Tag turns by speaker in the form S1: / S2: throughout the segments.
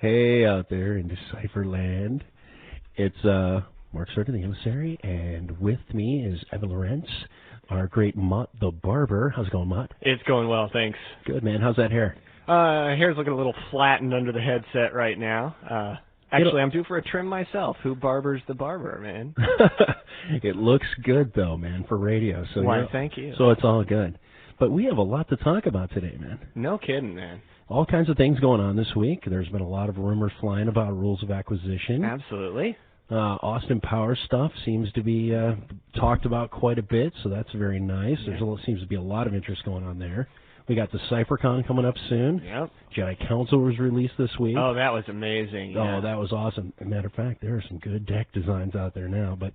S1: Hey, out there in Decipher land. It's Mark Certa, the emissary, and with me is Evan Lorentz, our great Mutt the barber. How's it going, Mutt?
S2: It's going well, thanks.
S1: Good, man. How's that hair?
S2: Hair's looking a little flattened under the headset right now. Actually, I'm due for a trim myself. Who barbers the barber, man?
S1: It looks good, though, man, for radio. So
S2: why, thank you.
S1: So it's all good. But we have a lot to talk about today, man.
S2: No kidding, man.
S1: All kinds of things going on this week. There's been a lot of rumors flying about rules of acquisition.
S2: Absolutely.
S1: Austin Powers stuff seems to be talked about quite a bit, so that's very nice.
S2: Yeah.
S1: There seems to be a lot of interest going on there. We got DecipherCon coming up soon.
S2: Yep.
S1: Jedi Council was released this week.
S2: Oh, that was amazing. Yeah.
S1: Oh, that was awesome. As a matter of fact, there are some good deck designs out there now, but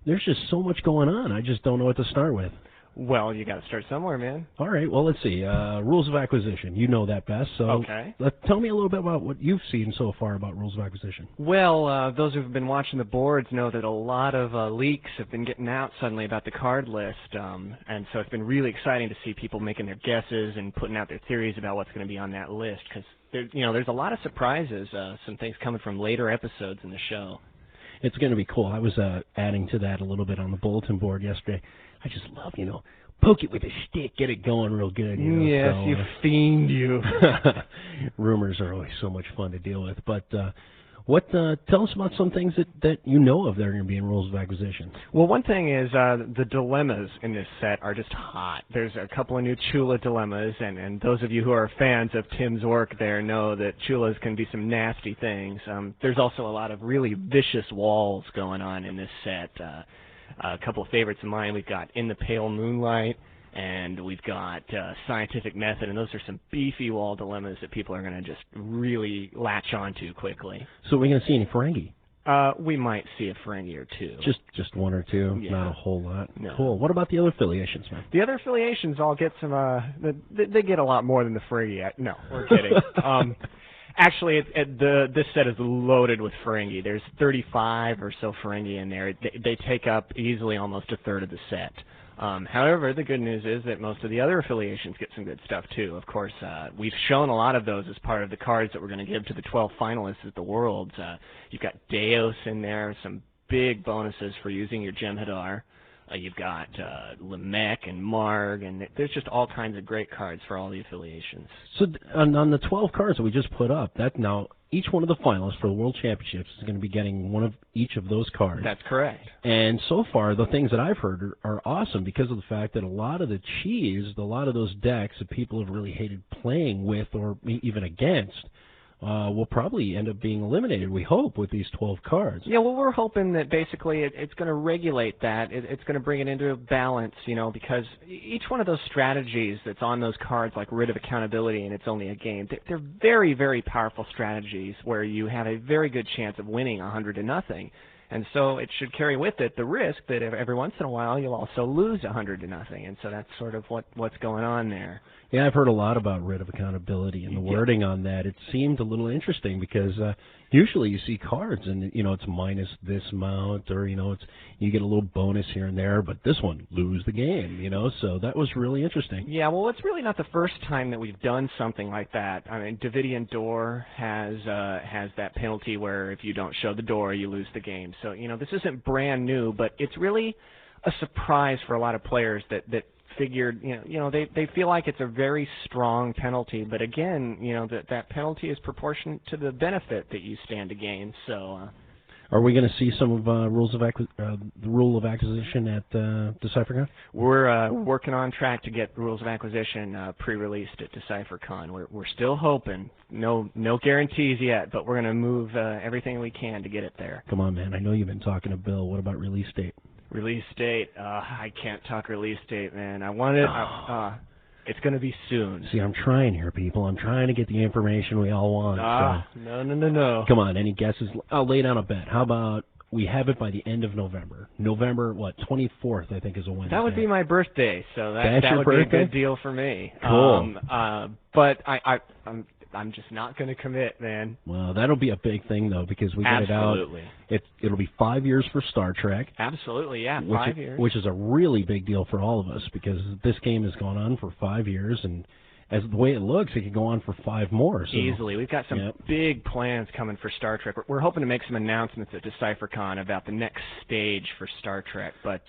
S1: there's just so much going on. I just don't know what to start with.
S2: Well, you got to start somewhere, man.
S1: All right, well, let's see. Rules of acquisition. You know that best, so
S2: okay.
S1: Tell me a little bit about what you've seen so far about rules of acquisition.
S2: Well, those who've been watching the boards know that a lot of leaks have been getting out suddenly about the card list, and so it's been really exciting to see people making their guesses and putting out their theories about what's going to be on that list, because there's a lot of surprises, some things coming from later episodes in the show.
S1: It's going to be cool. I was adding to that a little bit on the bulletin board yesterday. I just love, poke it with a stick, get it going real good.
S2: Yes,
S1: so,
S2: you fiend, you.
S1: Rumors are always so much fun to deal with. But tell us about some things that you know of that are going to be in rules of acquisition.
S2: Well, one thing is the dilemmas in this set are just hot. There's a couple of new Chula dilemmas, and those of you who are fans of Tim's work there know that Chulas can be some nasty things. There's also a lot of really vicious walls going on in this set. A couple of favorites of mine, we've got In the Pale Moonlight, and we've got Scientific Method, and those are some beefy wall dilemmas that people are going to just really latch onto quickly.
S1: So are we going to see any Ferengi?
S2: We might see a Ferengi or two.
S1: Just one or two,
S2: yeah.
S1: Not a whole lot.
S2: No.
S1: Cool. What about the other affiliations, man?
S2: The other affiliations all get some, they get a lot more than the Ferengi. No, we're kidding. Actually, this set is loaded with Ferengi. There's 35 or so Ferengi in there. They take up easily almost a third of the set. However, the good news is that most of the other affiliations get some good stuff, too. Of course, we've shown a lot of those as part of the cards that we're going to give to the 12 finalists at the Worlds. You've got Deus in there, some big bonuses for using your Jem'Hadar. You've got Lamech and Marg, and there's just all kinds of great cards for all the affiliations.
S1: So on the 12 cards that we just put up, that now each one of the finalists for the World Championships is going to be getting one of each of those cards.
S2: That's correct.
S1: And so far, the things that I've heard are awesome because of the fact that a lot of the cheese, a lot of those decks that people have really hated playing with or even against, will probably end up being eliminated, we hope, with these 12 cards.
S2: Yeah, well, we're hoping that basically it's going to regulate that. It's going to bring it into a balance, because each one of those strategies that's on those cards, like Writ of Accountability and It's Only a Game, they're very, very powerful strategies where you have a very good chance of winning 100-0. And so it should carry with it the risk that every once in a while you'll also lose 100-0. And so that's sort of what's going on there.
S1: Yeah, I've heard a lot about Writ of Accountability and the wording on that. It seemed a little interesting because usually you see cards and, it's minus this amount or, you get a little bonus here and there, but this one, lose the game, so that was really interesting.
S2: Yeah, well, it's really not the first time that we've done something like that. I mean, Davidian Door has that penalty where if you don't show the door, you lose the game. So, this isn't brand new, but it's really a surprise for a lot of players that figured, they feel like it's a very strong penalty, but again, that penalty is proportionate to the benefit that you stand to gain. So,
S1: are we going to see some of the rule of acquisition at DecipherCon?
S2: We're working on track to get rules of acquisition pre-released at DecipherCon. We're still hoping. No guarantees yet, but we're going to move everything we can to get it there.
S1: Come on, man. I know you've been talking to Bill. What about release date?
S2: Release date? I can't talk release date, man. I want it. It's going to be soon.
S1: See, I'm trying here, people. I'm trying to get the information we all want.
S2: No.
S1: Come on, any guesses? I'll lay down a bet. How about we have it by the end of November? November, 24th, I think, is a Wednesday.
S2: That would be my birthday, so that would be a good deal for me.
S1: Cool.
S2: But I'm just not going to commit, man.
S1: Well, that'll be a big thing, though, because we get it out.
S2: Absolutely.
S1: It'll be 5 years for Star Trek.
S2: Absolutely, yeah, 5 years.
S1: Which is a really big deal for all of us, because this game has gone on for 5 years, and as the way it looks, it could go on for 5 more. So.
S2: Easily. We've got some big plans coming for Star Trek. We're hoping to make some announcements at DecipherCon about the next stage for Star Trek, but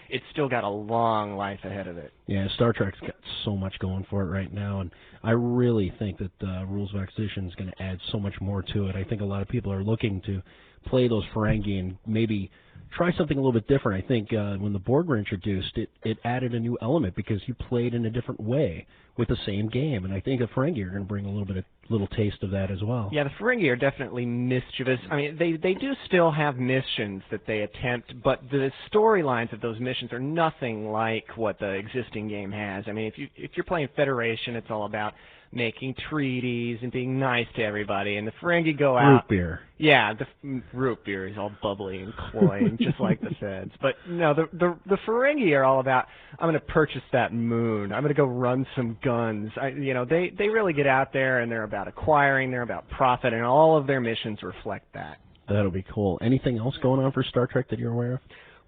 S2: it's still got a long life ahead of it.
S1: Yeah, Star Trek's got so much going for it right now, and I really think that Rules of Acquisition is going to add so much more to it. I think a lot of people are looking to play those Ferengi and maybe try something a little bit different. I think when the board were introduced, it added a new element because you played in a different way with the same game, and I think the Ferengi are going to bring a little taste of that as well.
S2: Yeah, the Ferengi are definitely mischievous. I mean, they do still have missions that they attempt, but the storylines of those missions are nothing like what the existing game has. I mean, if you're playing Federation, it's all about making treaties and being nice to everybody, and the Ferengi go out.
S1: Root beer.
S2: Yeah, the root beer is all bubbly and cloying, just like the Feds. But no, the Ferengi are all about, I'm going to purchase that moon. I'm going to go run some guns. They really get out there, and they're about acquiring, they're about profit, and all of their missions reflect that.
S1: That'll be cool. Anything else going on for Star Trek that you're aware of?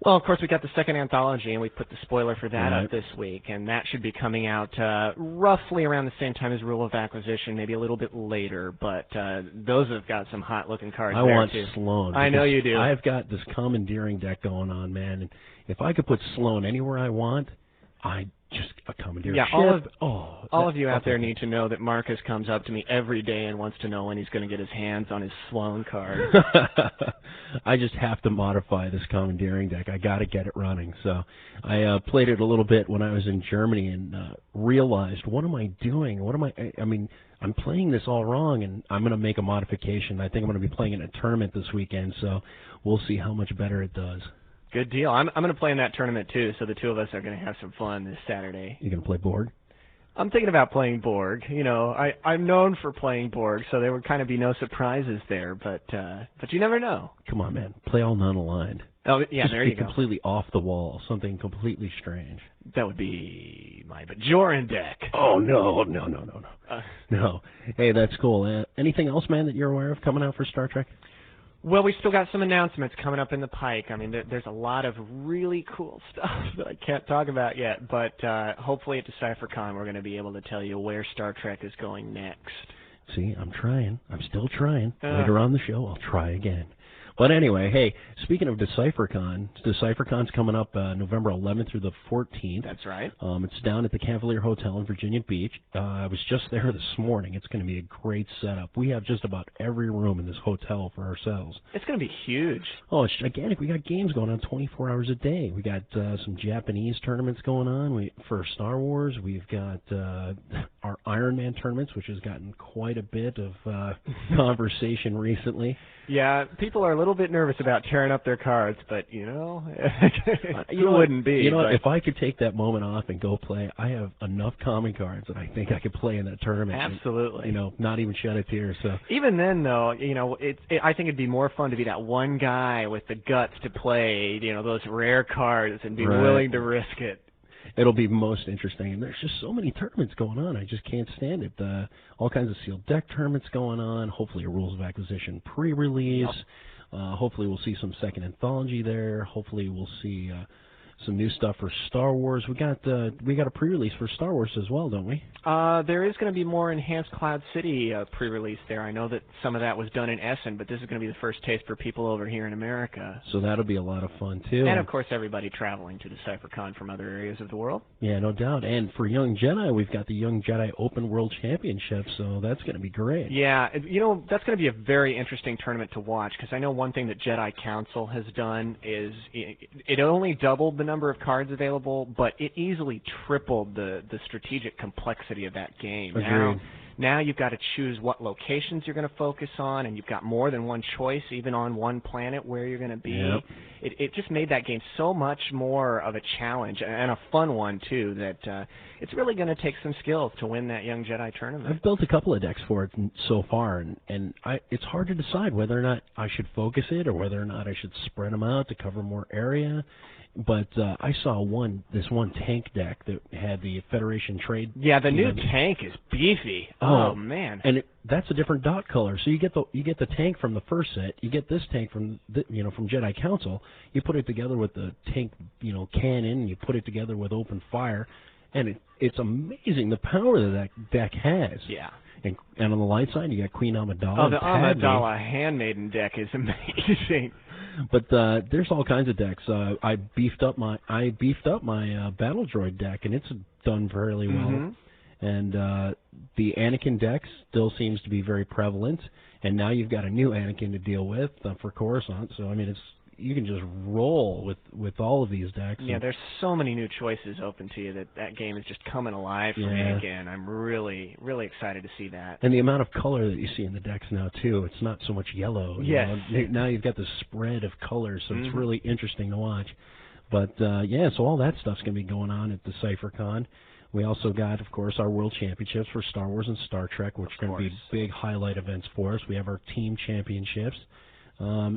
S2: Well, of course, we got the second anthology, and we put the spoiler for that up this week, and that should be coming out roughly around the same time as Rule of Acquisition, maybe a little bit later, but those have got some hot-looking cards
S1: I
S2: there,
S1: want
S2: too.
S1: Sloan.
S2: I know you do.
S1: I've got this commandeering deck going on, man, and if I could put Sloan anywhere I want, I'd just commandeer a ship.
S2: All of you out there need to know that Marcus comes up to me every day and wants to know when he's going to get his hands on his Sloan card.
S1: I just have to modify this commandeering deck. I got to get it running. So I played it a little bit when I was in Germany and realized, what am I doing? I'm playing this all wrong, and I'm going to make a modification. I think I'm going to be playing in a tournament this weekend, so we'll see how much better it does.
S2: Good deal. I'm going to play in that tournament, too, so the two of us are going to have some fun this Saturday.
S1: You going to play Borg?
S2: I'm thinking about playing Borg. I'm known for playing Borg, so there would kind of be no surprises there, but you never know.
S1: Come on, man. Play all non-aligned.
S2: Oh, yeah, there you go.
S1: Completely off the wall, something completely strange.
S2: That would be my Bajoran deck.
S1: Oh, no. No. Hey, that's cool. Anything else, man, that you're aware of coming out for Star Trek?
S2: Well, we still got some announcements coming up in the pike. I mean, there's a lot of really cool stuff that I can't talk about yet, but hopefully at DecipherCon we're going to be able to tell you where Star Trek is going next.
S1: See, I'm trying. I'm still trying. Later on the show, I'll try again. But anyway, hey, speaking of DecipherCon's coming up November 11th through the 14th.
S2: That's right.
S1: It's down at the Cavalier Hotel in Virginia Beach. I was just there this morning. It's going to be a great setup. We have just about every room in this hotel for ourselves.
S2: It's going to be huge.
S1: Oh, it's gigantic. We got games going on 24 hours a day. We got some Japanese tournaments going on. For Star Wars, we've got our Iron Man tournaments, which has gotten quite a bit of conversation recently.
S2: Yeah, people are a little bit nervous about tearing up their cards, but, you wouldn't be.
S1: You know what, if I could take that moment off and go play, I have enough common cards that I think I could play in that tournament.
S2: Absolutely.
S1: And, not even shed a tear. So
S2: even then, though, I think it'd be more fun to be that one guy with the guts to play, those rare cards and be willing to risk it.
S1: It'll be most interesting, and there's just so many tournaments going on. I just can't stand it. All kinds of sealed deck tournaments going on. Hopefully a Rules of Acquisition pre-release. Yep. Hopefully we'll see some second anthology there. Hopefully we'll see some new stuff for Star Wars. We got a pre-release for Star Wars as well, don't we?
S2: There is going to be more Enhanced Cloud City pre-release there. I know that some of that was done in Essen, but this is going to be the first taste for people over here in America.
S1: So that'll be a lot of fun, too.
S2: And, of course, everybody traveling to DecipherCon from other areas of the world.
S1: Yeah, no doubt. And for Young Jedi, we've got the Young Jedi Open World Championship, so that's going to be great.
S2: Yeah, that's going to be a very interesting tournament to watch, because I know one thing that Jedi Council has done is it only doubled the number of cards available, but it easily tripled the strategic complexity of that game.
S1: Agreed.
S2: Now you've got to choose what locations you're going to focus on, and you've got more than one choice, even on one planet where you're going to be.
S1: Yep.
S2: It just made that game so much more of a challenge, and a fun one, too, that it's really going to take some skills to win that Young Jedi tournament.
S1: I've built a couple of decks for it so far, and it's hard to decide whether or not I should focus it or whether or not I should spread them out to cover more area. But I saw this one tank deck that had the Federation trade.
S2: Yeah, the new tank is beefy. Oh man!
S1: And that's a different dot color. So you get the tank from the first set. You get this tank from from Jedi Council. You put it together with the tank cannon. And you put it together with open fire. And it's amazing the power that deck has.
S2: Yeah.
S1: And on the light side, you got Queen Amidala.
S2: Oh, the Amidala Handmaiden deck is amazing.
S1: But there's all kinds of decks. I beefed up my Battle Droid deck, and it's done fairly well. And the Anakin deck still seems to be very prevalent. And now you've got a new Anakin to deal with for Coruscant. So I mean, you can just roll with all of these decks.
S2: Yeah, there's so many new choices open to you that game is just coming alive for me again. I'm really, really excited to see that.
S1: And the amount of color that you see in the decks now, too. It's not so much yellow.
S2: Yes.
S1: Now you've got this spread of colors, so it's really interesting to watch. But, yeah, so all that stuff's going to be going on at DecipherCon. We also got, of course, our World Championships for Star Wars and Star Trek, which are going to be big highlight events for us. We have our Team Championships.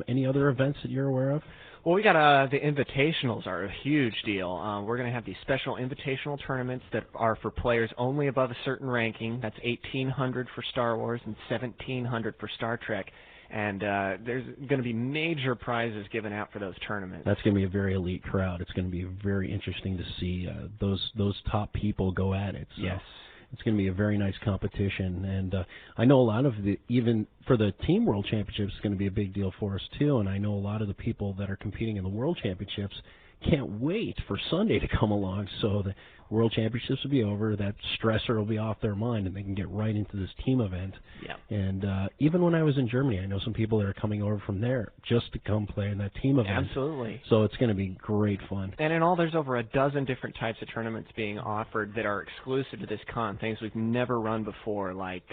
S1: Any other events that you're aware of?
S2: Well, we got the invitationals are a huge deal. We're going to have these special invitational tournaments that are for players only above a certain ranking. That's 1,800 for Star Wars and 1,700 for Star Trek. And there's going to be major prizes given out for those tournaments.
S1: That's going to be a very elite crowd. It's going to be very interesting to see those top people go at it. So.
S2: Yes.
S1: It's going to be a very nice competition, and I know a lot of even for the Team World Championships, it's going to be a big deal for us too. And I know a lot of the people that are competing in the World Championships can't wait for Sunday to come along. So the World Championships will be over, that stressor will be off their mind, and they can get right into this team event.
S2: Yeah.
S1: And even when I was in Germany, I know some people that are coming over from there just to come play in that team event.
S2: Absolutely.
S1: So it's going to be great fun.
S2: And in all, there's over a dozen different types of tournaments being offered that are exclusive to this con, things we've never run before, like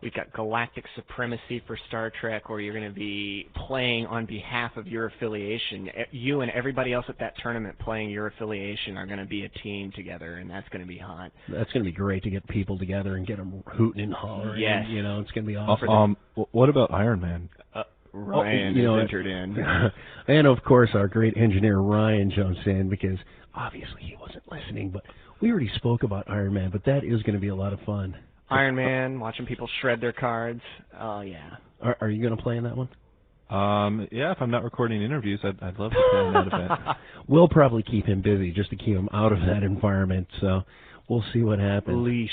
S2: we've got Galactic Supremacy for Star Trek, where you're going to be playing on behalf of your affiliation. You and everybody else at that tournament playing your affiliation are going to be a team together, and that's going to be hot.
S1: That's going to be great to get people together and get them hooting and hollering.
S2: Yes.
S1: You know, it's going to be awesome.
S3: What about Iron Man?
S2: Ryan is entered in.
S1: And, of course, our great engineer Ryan jumps in because obviously he wasn't listening, but we already spoke about Iron Man, but that is going to be a lot of fun.
S2: Iron Man, watching people shred their cards. Oh, yeah.
S1: Are you going to play in that one?
S3: Yeah, if I'm not recording interviews, I'd love to play in that event.
S1: We'll probably keep him busy just to keep him out of that environment, so we'll see what happens.
S2: Leash.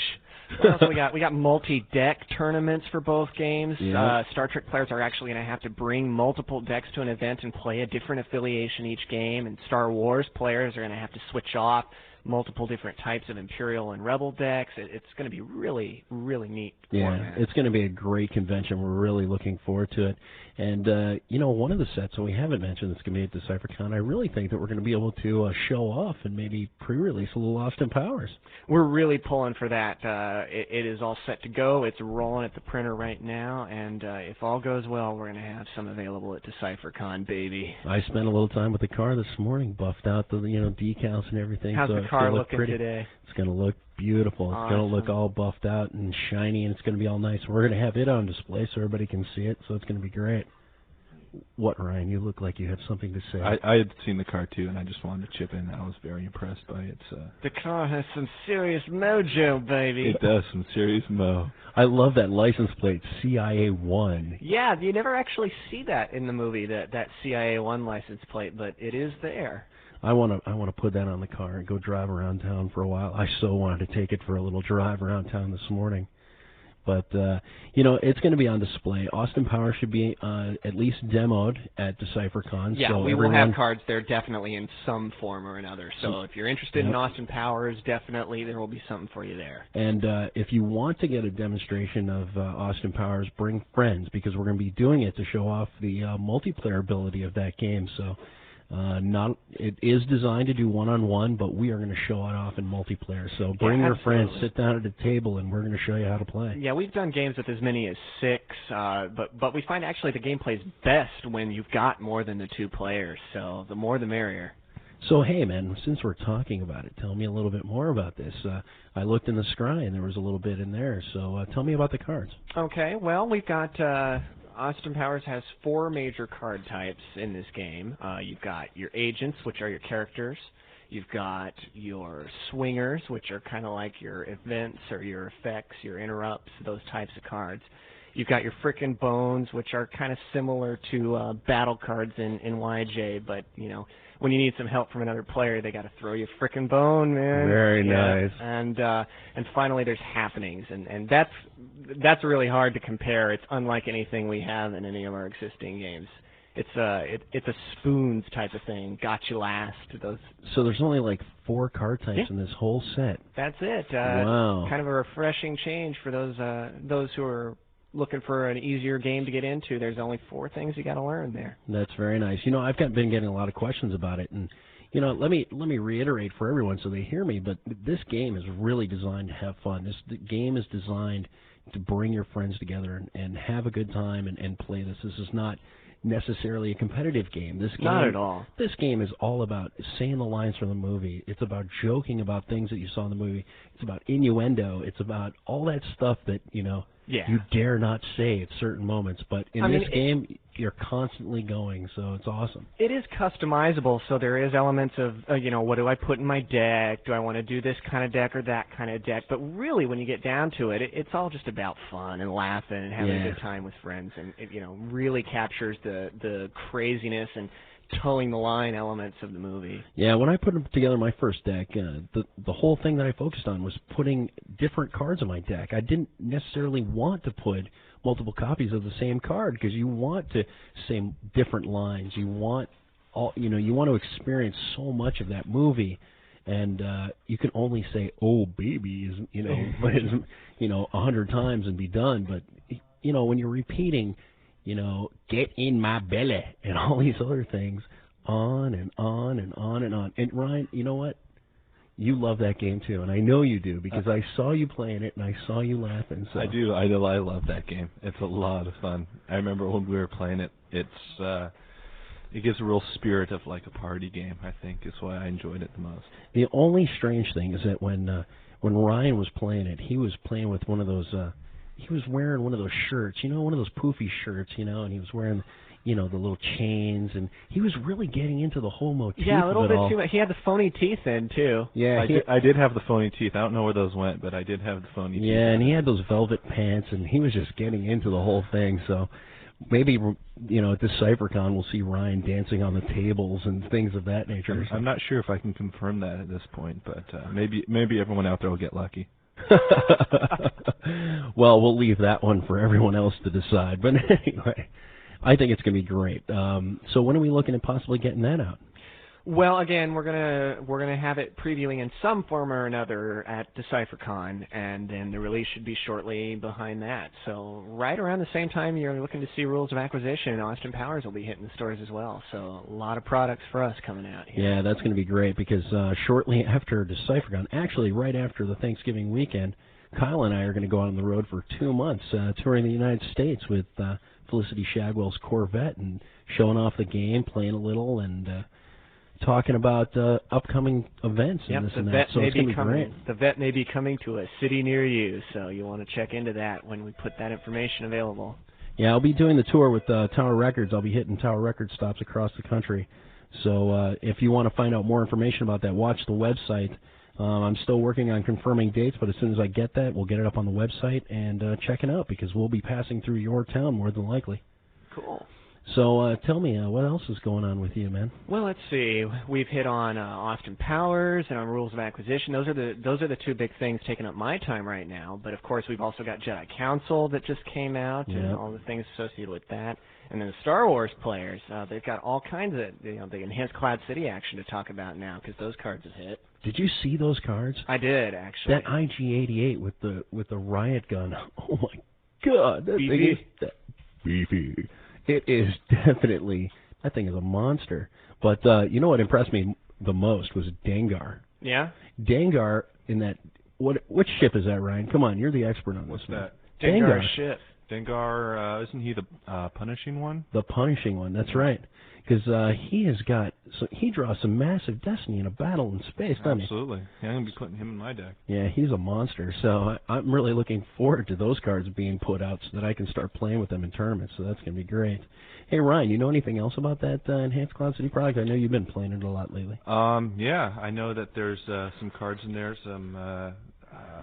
S2: What else we got multi-deck tournaments for both games.
S1: Yeah.
S2: Star Trek players are actually going to have to bring multiple decks to an event and play a different affiliation each game, and Star Wars players are going to have to switch off multiple different types of Imperial and Rebel decks. It's going to be really, really neat.
S1: Yeah, it's going to be a great convention. We're really looking forward to it. And, you know, one of the sets that we haven't mentioned that's going to be at DecipherCon, I really think that we're going to be able to show off and maybe pre-release a little Austin Powers.
S2: We're really pulling for that. It is all set to go. It's rolling at the printer right now, and if all goes well, we're going to have some available at DecipherCon, baby.
S1: I spent a little time with the car this morning, buffed out the decals and everything.
S2: How's the car looking today?
S1: It's going to look beautiful. It's
S2: awesome.
S1: going to look all buffed out and shiny, and it's going to be all nice. We're going to have it on display so everybody can see it, so it's going to be great. What, Ryan? You look like you have something to say.
S3: I had seen the car, too, and I just wanted to chip in. I was very impressed by it.
S2: The car has some serious mojo, baby.
S3: It does, some serious mo.
S1: I love that license plate, CIA1.
S2: Yeah, you never actually see that in the movie, that CIA1 license plate, but it is there.
S1: I want to put that on the car and go drive around town for a while. I so wanted to take it for a little drive around town this morning. But, you know, it's going to be on display. Austin Powers should be at least demoed at DecipherCon.
S2: Yeah,
S1: so
S2: we will have cards there definitely in some form or another. So if you're interested in Austin Powers, definitely there will be something for you there.
S1: And if you want to get a demonstration of Austin Powers, bring friends, because we're going to be doing it to show off the multiplayer ability of that game. So it is designed to do one-on-one, but we are going to show it off in multiplayer. So bring your friends, sit down at a table, and we're going to show you how to play.
S2: Yeah, we've done games with as many as 6, but we find actually the game plays best when you've got more than the 2 players. So the more the merrier.
S1: So, hey, man, since we're talking about it, tell me a little bit more about this. I looked in the scry, and there was a little bit in there. So tell me about the cards.
S2: Okay, well, we've got Austin Powers has 4 major card types in this game. You've got your agents, which are your characters. You've got your swingers, which are kind of like your events or your effects, your interrupts, those types of cards. You've got your frickin' bones, which are kind of similar to battle cards in YJ, but when you need some help from another player, they got to throw you a frickin' bone, man.
S1: Very nice.
S2: And finally, there's happenings, and that's really hard to compare. It's unlike anything we have in any of our existing games. It's a spoons type of thing. Got you last.
S1: So there's only like 4 card types in this whole set.
S2: That's it.
S1: Wow.
S2: Kind of a refreshing change for those who are looking for an easier game to get into. There's only 4 things you got to learn there.
S1: That's very nice. I've been getting a lot of questions about it, and let me reiterate for everyone so they hear me. But this game is really designed to have fun. The game is designed to bring your friends together and have a good time and play this. This is not necessarily a competitive game.
S2: Not at all.
S1: This game is all about saying the lines from the movie. It's about joking about things that you saw in the movie. It's about innuendo. It's about all that stuff that you dare not say at certain moments. But in this game, you're constantly going, so it's awesome.
S2: It is customizable, so there is elements of, what do I put in my deck? Do I want to do this kind of deck or that kind of deck? But really, when you get down to it, it's all just about fun and laughing and having a good time with friends. And it, really captures the craziness and towing the line elements of the movie.
S1: Yeah, when I put together my first deck, the whole thing that I focused on was putting different cards in my deck. I didn't necessarily want to put multiple copies of the same card because you want to say different lines. You want you want to experience so much of that movie, and you can only say "oh baby" 100 times and be done. But when you're repeating, get in my belly and all these other things, on and on and on and on. And Ryan, you know what? You love that game too, and I know you do because I saw you playing it and I saw you laughing. So.
S3: I do. I love that game. It's a lot of fun. I remember when we were playing it. It gives a real spirit of like a party game. I think is why I enjoyed it the most. The
S1: only strange thing is that when Ryan was playing it, he was playing with one of those. He was wearing one of those shirts, one of those poofy shirts, and he was wearing. The little chains, and he was really getting into the whole motif.
S2: Yeah, a little bit
S1: all.
S2: too much. He had the phony teeth in too.
S1: Yeah,
S3: I did have the phony teeth. I don't know where those went, but I did have the phony teeth.
S1: Yeah, and he had those velvet pants, and he was just getting into the whole thing. So maybe at DecipherCon we'll see Ryan dancing on the tables and things of that nature.
S3: I'm not sure if I can confirm that at this point, but maybe everyone out there will get lucky.
S1: Well, we'll leave that one for everyone else to decide. But anyway. I think it's going to be great. So when are we looking at possibly getting that out?
S2: Well, again, we're gonna have it previewing in some form or another at DecipherCon, and then the release should be shortly behind that. So right around the same time you're looking to see Rules of Acquisition, Austin Powers will be hitting the stores as well. So a lot of products for us coming out here.
S1: Yeah, that's going to be great because shortly after DecipherCon, actually right after the Thanksgiving weekend, Kyle and I are going to go out on the road for 2 months touring the United States with Felicity Shagwell's Corvette and showing off the game, playing a little, and talking about upcoming events and this and that. So it's going to be great.
S2: The vet may be coming to a city near you, so you want to check into that when we put that information available.
S1: Yeah, I'll be doing the tour with Tower Records. I'll be hitting Tower Records stops across the country. So if you want to find out more information about that, watch the website. I'm still working on confirming dates, but as soon as I get that, we'll get it up on the website and check it out because we'll be passing through your town more than likely.
S2: Cool.
S1: So tell me, what else is going on with you, man?
S2: Well, let's see. We've hit on Austin Powers and on Rules of Acquisition. Those are the 2 big things taking up my time right now. But of course, we've also got Jedi Council that just came out and all the things associated with that. And then the Star Wars players, they've got all kinds of the enhanced Cloud City action to talk about now because those cards have hit.
S1: Did you see those cards?
S2: I did, actually.
S1: That IG-88 with the riot gun. Oh my God, that
S2: beefy.
S1: thing is beefy. It is definitely, that thing is a monster. But you know what impressed me the most was Dengar.
S2: Yeah?
S1: Dengar in that, which ship is that, Ryan? Come on, you're the expert on this.
S3: What's that?
S2: Dengar's ship.
S3: Dengar, isn't he the punishing one?
S1: The punishing one, that's right. Because he draws some massive destiny in a battle in space, doesn't he?
S3: Absolutely. Yeah, I'm going to be putting him in my deck.
S1: Yeah, he's a monster. So I'm really looking forward to those cards being put out so that I can start playing with them in tournaments. So that's going to be great. Hey, Ryan, you know anything else about that Enhanced Cloud City product? I know you've been playing it a lot lately.
S3: Yeah, I know that there's some cards in there.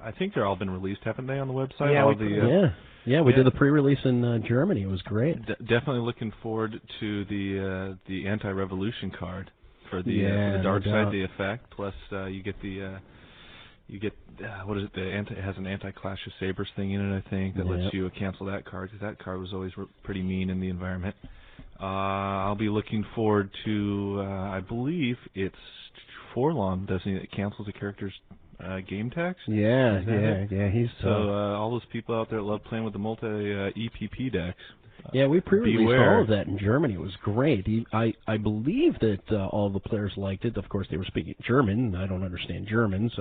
S3: I think they're all been released, haven't they, on the website?
S2: Yeah,
S1: yeah. We did the pre-release in Germany. It was great.
S3: Definitely looking forward to the anti-revolution card for the dark side, the effect. Plus, you get what is it? It has an anti-Clash of Sabers thing in it, I think, that lets you cancel that card, because that card was always pretty mean in the environment. I'll be looking forward to, I believe it's Forlon, doesn't he, that cancels the character's game text?
S1: Yeah. He's
S3: so all those people out there that love playing with the multi-EPP decks.
S1: Yeah, we pre-released all of that in Germany. It was great. I believe that all the players liked it. Of course, they were speaking German. I don't understand German,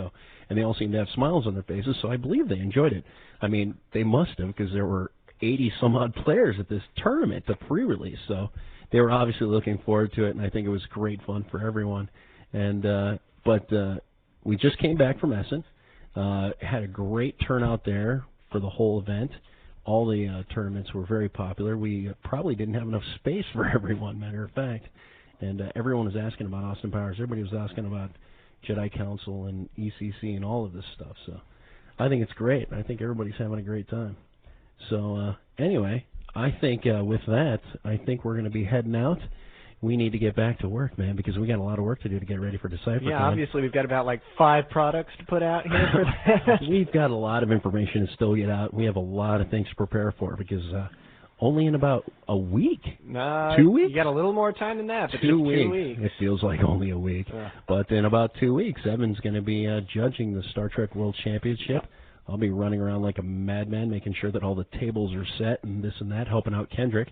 S1: and they all seemed to have smiles on their faces, so I believe they enjoyed it. I mean, they must have, because there were 80-some-odd players at this tournament, the pre-release, so they were obviously looking forward to it, and I think it was great fun for everyone. And but we just came back from Essen, had a great turnout there for the whole event. All the tournaments were very popular. We probably didn't have enough space for everyone, matter of fact. And everyone was asking about Austin Powers. Everybody was asking about Jedi Council and ECC and all of this stuff. So I think it's great. I think everybody's having a great time. So anyway, I think with that, I think we're going to be heading out. We need to get back to work, man, because we got a lot of work to do to get ready for DecipherCon.
S2: Yeah, obviously we've got about 5 products to put out here for that.
S1: We've got a lot of information to still get out. We have a lot of things to prepare for, because only in about a week. 2 weeks?
S2: You got a little more time than that, but
S1: 2 weeks.
S2: 2 weeks.
S1: It feels like only a week.
S2: Yeah.
S1: But in about 2 weeks, Evan's going to be judging the Star Trek World Championship. I'll be running around like a madman, making sure that all the tables are set and this and that, helping out Kendrick.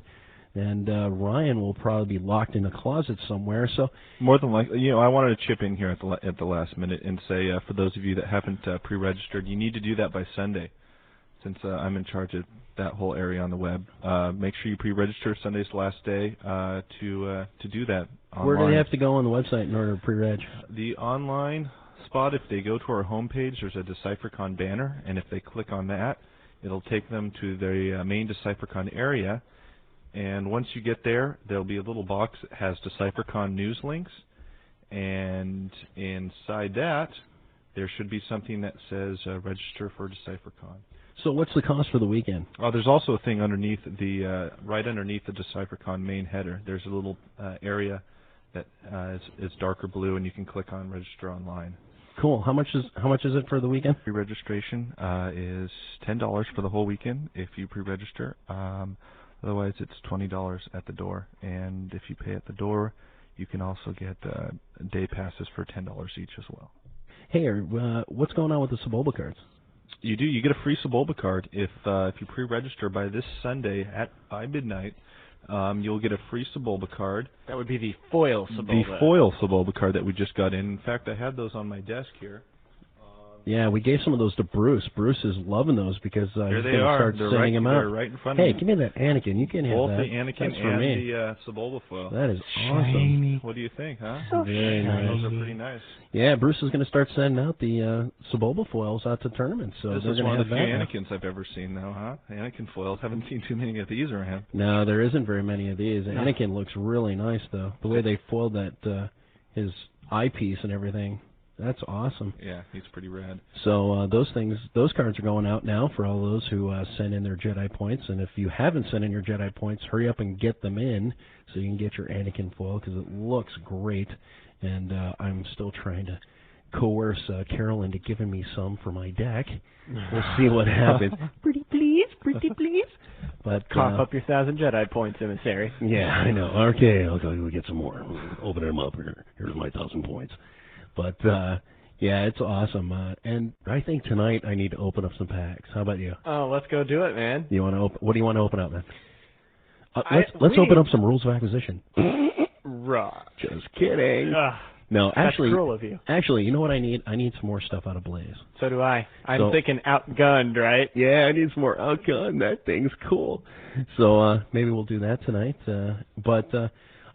S1: And Ryan will probably be locked in a closet somewhere. So
S3: more than likely, I wanted to chip in here at the last minute and say, for those of you that haven't pre-registered, you need to do that by Sunday, since I'm in charge of that whole area on the web. Make sure you pre-register. Sunday's the last day to do that online.
S1: Where do they have to go on the website in order to pre-reg?
S3: The online spot, if they go to our homepage, there's a DecipherCon banner, and if they click on that, it'll take them to the main DecipherCon area. And once you get there, there'll be a little box that has DecipherCon news links, and inside that, there should be something that says register for DecipherCon.
S1: So what's the cost for the weekend?
S3: There's also a thing underneath right underneath the DecipherCon main header. There's a little area that is darker blue, and you can click on register online.
S1: Cool. How much is it for the weekend?
S3: Pre-registration is $10 for the whole weekend if you pre-register. Otherwise, it's $20 at the door. And if you pay at the door, you can also get day passes for $10 each as well.
S1: Hey, what's going on with the Sebulba cards?
S3: You do. You get a free Sebulba card if you pre-register by this Sunday by midnight. You'll get a free Sebulba card.
S2: That would be the foil Sebulba.
S3: The foil Sebulba card that we just got in. In fact, I had those on my desk here.
S1: Yeah, we gave some of those to Bruce. Bruce is loving those because he's going to start
S3: they're
S1: sending them out.
S3: They're right in front of me.
S1: Hey, give me that Anakin. You can have
S3: both
S1: that.
S3: Both the Anakin
S1: That's for
S3: and
S1: me.
S3: the Sebulba foil.
S1: That is
S2: Shiny.
S1: awesome.
S3: What do you think, huh?
S2: So
S1: very nice.
S3: Those are pretty nice.
S1: Yeah, Bruce is going to start sending out the Sebulba foils out to tournaments. So
S3: this
S1: they're
S3: is
S1: going
S3: one
S1: to
S3: of
S1: have
S3: the few
S1: that.
S3: Anakins I've ever seen, though, huh? Anakin foils. Haven't seen too many of these around.
S1: No, there isn't very many of these. Anakin looks really nice, though. The way they foiled that his eyepiece and everything. That's awesome.
S3: Yeah, he's pretty rad.
S1: So those cards are going out now for all those who send in their Jedi points. And if you haven't sent in your Jedi points, hurry up and get them in so you can get your Anakin foil because it looks great. And I'm still trying to coerce Carol into giving me some for my deck. We'll see what happens. Pretty please. But
S2: cough up your 1,000 Jedi points, emissary.
S1: Yeah, I know. Okay, I'll go get some more. Open them up. Here's my 1,000 points. But, yeah, it's awesome. And I think tonight I need to open up some packs. How about you?
S2: Oh, let's go do it, man.
S1: You want to what do you want to open up, man? Let's open up some rules of acquisition.
S2: Right.
S1: Just kidding. No, actually,
S2: that's cruel of you.
S1: Actually, you know what I need? I need some more stuff out of Blaze.
S2: So do I. I'm thinking outgunned, right?
S1: Yeah, I need some more outgunned. That thing's cool. So maybe we'll do that tonight. But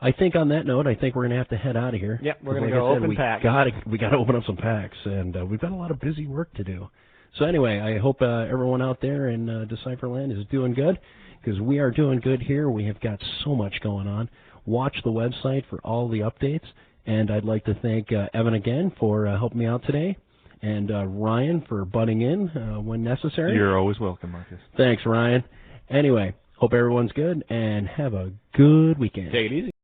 S1: I think on that note, I think we're going to have to head out of here.
S2: Yep, we're going to go open packs.
S1: We got to open up some packs, and we've got a lot of busy work to do. So anyway, I hope everyone out there in Decipherland is doing good, because we are doing good here. We have got so much going on. Watch the website for all the updates, and I'd like to thank Evan again for helping me out today. and Ryan for butting in when necessary.
S3: You're always welcome, Marcus.
S1: Thanks, Ryan. Anyway, hope everyone's good, and have a good weekend.
S2: Take it easy.